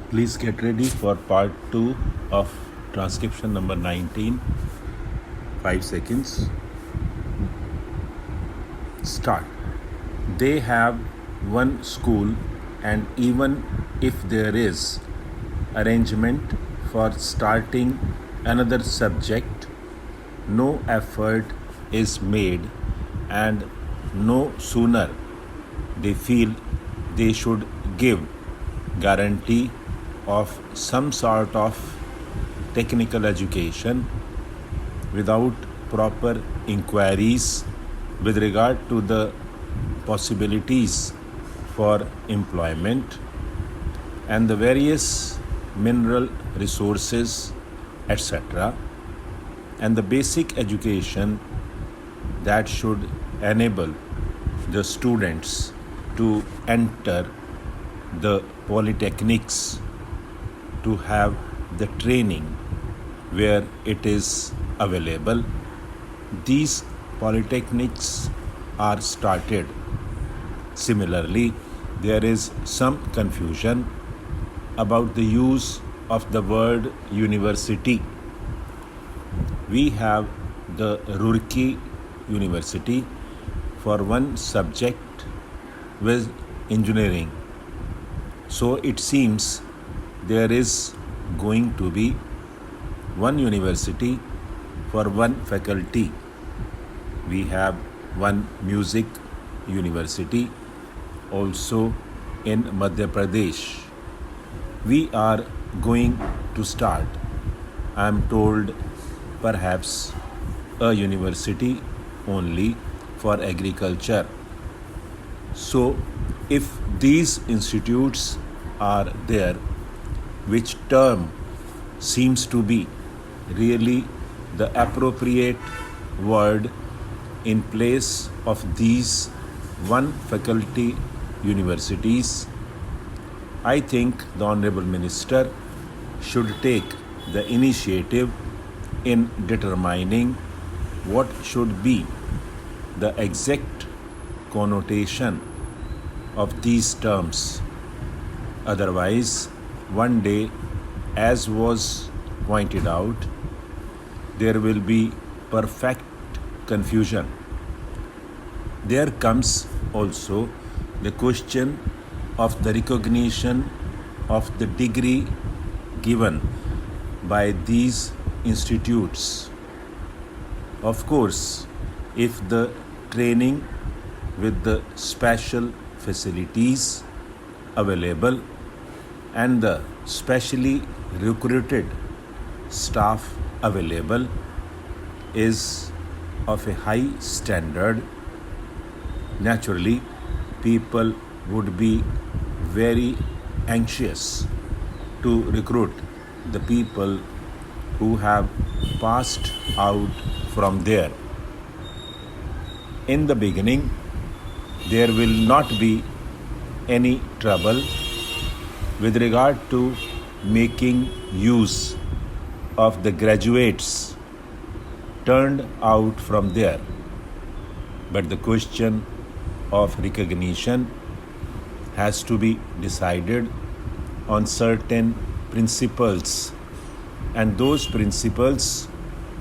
Please get ready for part 2 of transcription number 19. 5 seconds. Start. They have one school, and even if there is arrangement for starting another subject, no effort is made, and no sooner they feel they should give guarantee of some sort of technical education without proper inquiries with regard to the possibilities for employment and the various mineral resources, etc., and the basic education that should enable the students to enter the polytechnics, to have the training where it is available. These polytechnics are started. Similarly, there is some confusion about the use of the word university. We have the Roorkee University for one subject with engineering. So it seems there is going to be one university for one faculty. We have one music university also in Madhya Pradesh. We are going to start, I am told, perhaps a university only for agriculture. So if these institutes are there, which term seems to be really the appropriate word in place of these one faculty universities, I think the Honorable Minister should take the initiative in determining what should be the exact connotation of these terms. Otherwise, one day, as was pointed out, there will be perfect confusion. There comes also the question of the recognition of the degree given by these institutes. Of course, if the training with the special facilities available and the specially recruited staff available is of a high standard, naturally people would be very anxious to recruit the people who have passed out from there. In the beginning, there will not be any trouble with regard to making use of the graduates turned out from there. But the question of recognition has to be decided on certain principles, and those principles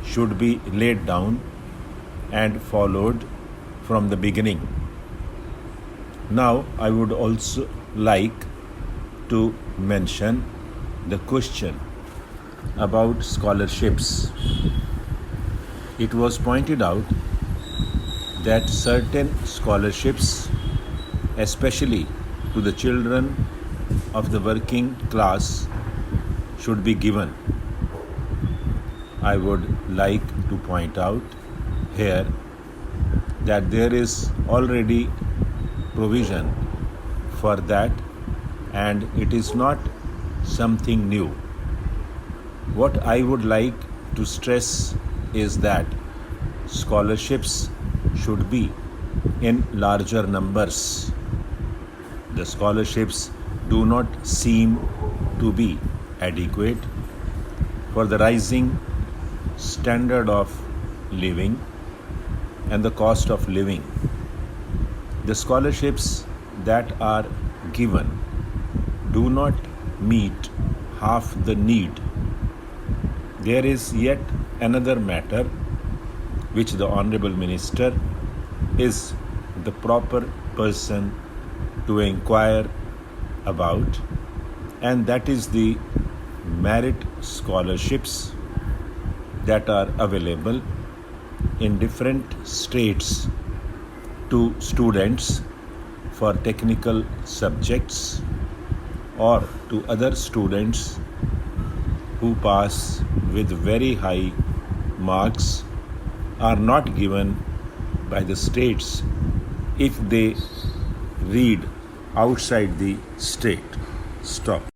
should be laid down and followed from the beginning. Now, I would also like to mention the question about scholarships. It was pointed out that certain scholarships, especially to the children of the working class, should be given. I would like to point out here that there is already provision for that, and it is not something new. What I would like to stress is that scholarships should be in larger numbers. The scholarships do not seem to be adequate for the rising standard of living and the cost of living. The scholarships that are given do not meet half the need. There is yet another matter which the Honorable Minister is the proper person to inquire about, and that is the merit scholarships that are available in different states to students for technical subjects or to other students who pass with very high marks are not given by the states if they read outside the state. Stop.